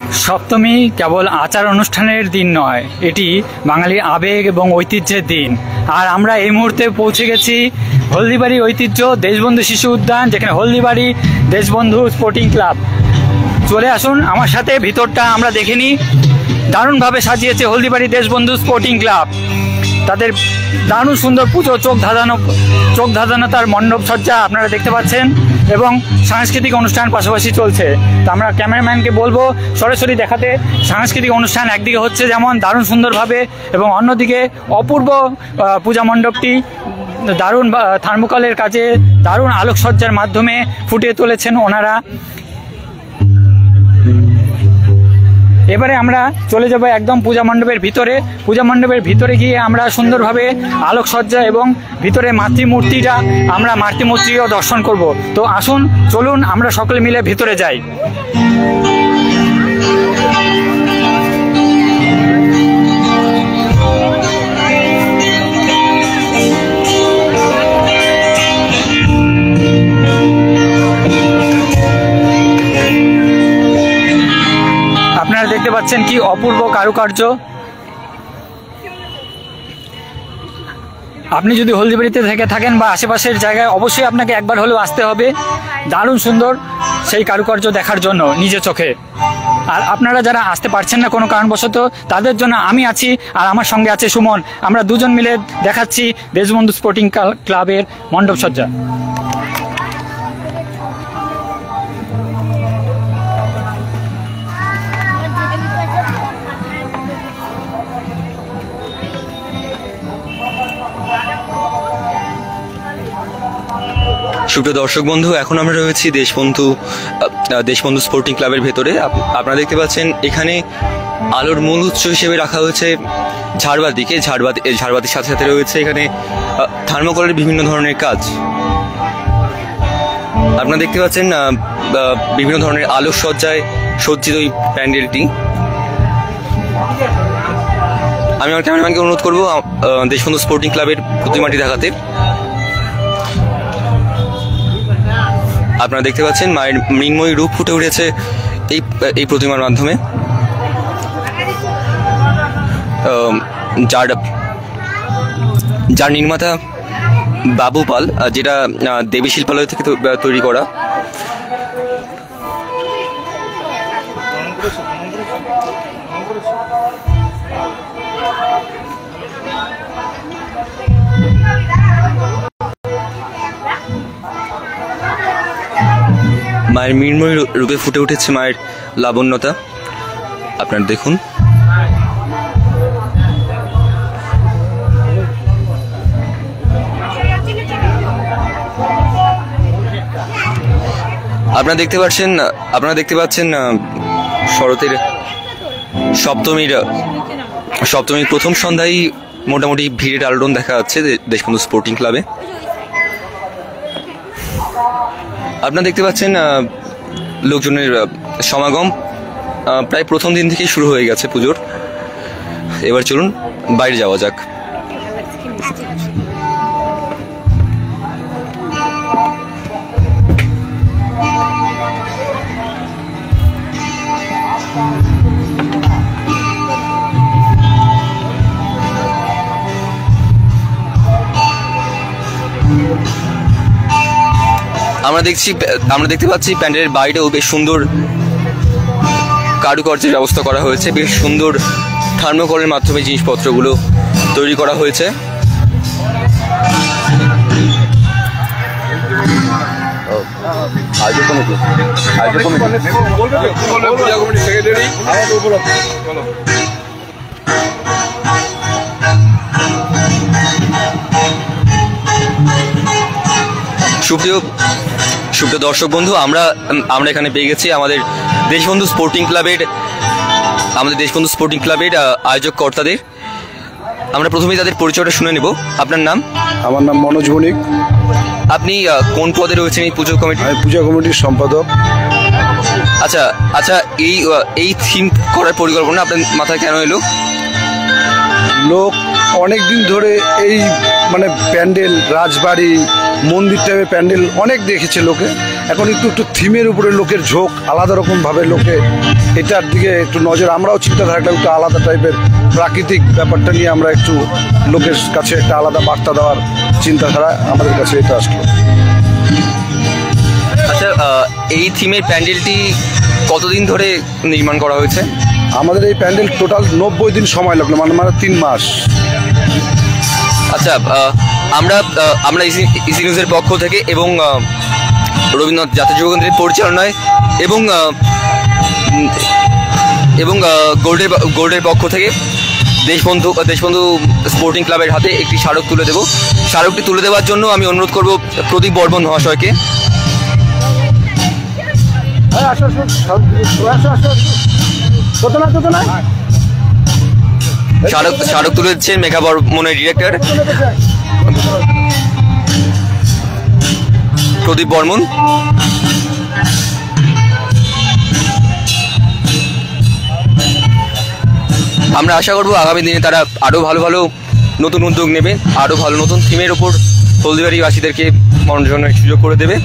সপ্তমী কেবল আচার অনুষ্ঠানের দিন নয়, এটি বাঙালির আবেগ এবং ঐতিহ্যের দিন। আর আমরা এই মুহূর্তে পৌঁছে গেছি হলদিবাড়ি ঐতিহ্য দেশবন্ধু শিশু উদ্যান, যেখানে হলদিবাড়ি দেশবন্ধু স্পোর্টিং ক্লাব। চলে আসুন আমার সাথে, ভিতরটা আমরা দেখে নিই। দারুণভাবে সাজিয়েছে হলদিবাড়ি দেশবন্ধু স্পোর্টিং ক্লাব। তাদের দারুণ সুন্দর পুজো, চোখ ধাঁধানো তার মণ্ডপ সজ্জা আপনারা দেখতে পাচ্ছেন, এবং সাংস্কৃতিক অনুষ্ঠান পাশাপাশি চলছে। তো আমরা ক্যামেরাম্যানকে বলবো সরাসরি দেখাতে। সাংস্কৃতিক অনুষ্ঠান একদিকে হচ্ছে যেমন দারুণ সুন্দরভাবে, এবং অন্যদিকে অপূর্ব পূজা মণ্ডপটি দারুণ থার্মোকলের কাজে দারুণ আলোকসজ্জার মাধ্যমে ফুটিয়ে তুলেছেন ওনারা। এবারে আমরা চলে যাব একদম পূজা মণ্ডপের ভিতরে। পূজা মণ্ডপের ভিতরে গিয়ে আমরা সুন্দরভাবে আলোকসজ্জা এবং ভিতরে আমরা মাতৃমূর্তিও দর্শন করব। তো আসুন, চলুন আমরা সকলে মিলে ভিতরে যাই। আপনারা দেখতে পাচ্ছেন কি অপূর্ব কারুকার্য। আপনি যদি হলদিবাড়িতে থেকে থাকেন বা আশেপাশের জায়গায়, অবশ্যই আপনাকে একবার হলেও আসতে হবে দারুণ সুন্দর সেই কারুকার্য দেখার জন্য নিজে চোখে। আর আপনারা যারা আসতে পারছেন না কোনো কারণবশত, তাদের জন্য আমি আছি, আর আমার সঙ্গে আছে সুমন। আমরা দুজন মিলে দেখাচ্ছি দেশবন্ধু স্পোর্টিং ক্লাবের মণ্ডপ সজ্জা। সুপ্রিয় দর্শক বন্ধু, এখন আমরা রয়েছি দেশবন্ধু স্পোর্টিং ক্লাবের ভেতরে। আপনারা দেখতে পাচ্ছেন এখানে আলোর মূল উৎস হিসেবে রাখা হয়েছে ঝাড়বাতিকে। ঝাড়বাতির সাথে সাথে রয়েছে এখানে থার্মোকলের বিভিন্ন ধরনের কাজ। আপনারা দেখতে পাচ্ছেন বিভিন্ন ধরনের আলোকসজ্জায় সজ্জিত এই প্যান্ডেলটি। আমি আমার ক্যামেরাম্যানকে অনুরোধ করবো দেশবন্ধু স্পোর্টিং ক্লাবের প্রতিমাটি দেখাতে। আপনারা দেখতে পাচ্ছেন মায়ের মৃন্ময়ী রূপ ফুটে উঠেছে এই প্রতিমার মাধ্যমে, যার নির্মাতা বাবু পাল, যেটা দেবী শিল্পালয় থেকে তৈরি করা। মায়ের মৃন্ময়ী রূপে ফুটে উঠেছে মায়ের লাবণ্যতা। আপনারা দেখুন। আপনারা দেখতে পাচ্ছেন শরতের সপ্তমীর প্রথম সন্ধ্যায় মোটামুটি ভিড়ের আলোড়ন দেখা যাচ্ছে দেশবন্ধু স্পোর্টিং ক্লাবে। আপনারা দেখতে পাচ্ছেন লোকজনের সমাগম প্রায় প্রথম দিন থেকেই শুরু হয়ে গেছে পুজোর। এবার চলুন বাইরে যাওয়া যাক। আমরা দেখতে পাচ্ছি প্যান্ডেলের বাইরেও বেশ সুন্দর কারুকার্যের ব্যবস্থা করা হয়েছে। বেশ সুন্দর থার্মোকলের মাধ্যমে জিনিসপত্রগুলো তৈরি করা হয়েছে। সুপ্রিয় দর্শক বন্ধু, আমরা এখানে পেয়ে গেছি আমাদের দেশবন্ধু স্পোর্টিং ক্লাবের আয়োজক কর্তাদের। আমরা প্রথমেই তাদের পরিচয়টা শুনে নেব। আপনার নাম? আমার নাম মনোজ বণিক। আপনি কোন পদে রয়েছেন এই পুজো কমিটি? আমি পূজা কমিটির সম্পাদক। আচ্ছা, এই থিম করার পরিকল্পনা আপনার মাথায় কেন এলো? লোক অনেক দিন ধরে এই প্যান্ডেল, রাজবাড়ি, মন্দির টাইপের প্যান্ডেল অনেক দেখেছে লোকে, এখন একটু একটু থিমের উপরে লোকের ঝোঁক, আলাদা রকম ভাবে লোকে এটার দিকে একটু নজর, আমরাও চিন্তাধারা একটু আলাদা টাইপের প্রাকৃতিক ব্যাপারটা নিয়ে আমরা একটু লোকের কাছে একটা আলাদা বার্তা দেওয়ার চিন্তাধারা আমাদের কাছে এটা আসলো। আচ্ছা, এই থিমের প্যান্ডেলটি কতদিন ধরে নির্মাণ করা হয়েছে? আমাদের এই প্যান্ডেল টোটাল 90 দিন সময় লাগলো, মানে 3 মাস। আচ্ছা, আমরা ইসি নিউজের পক্ষ থেকে এবং রবীন্দ্রনাথ জাতীয় যুব কেন্দ্রের পরিচালনায় এবং গোল্ডের পক্ষ থেকে দেশবন্ধু স্পোর্টিং ক্লাবের হাতে একটি স্মারক তুলে দেব। স্মারকটি তুলে দেওয়ার জন্য আমি অনুরোধ করব প্রদীপ বর্মন মহাশয়কে। স্মারক তুলে দিচ্ছেন মেঘা বর্মনের ডিরেক্টর প্রদীপ বর্মন। আমরা আশা করব আগামী দিনে তারা আরো ভালো ভালো নতুন উদ্যোগ নেবে, আরো ভালো নতুন থিমের উপর হলদিবাড়িবাসীদেরকে মনোরঞ্জনের সুযোগ করে দেবে।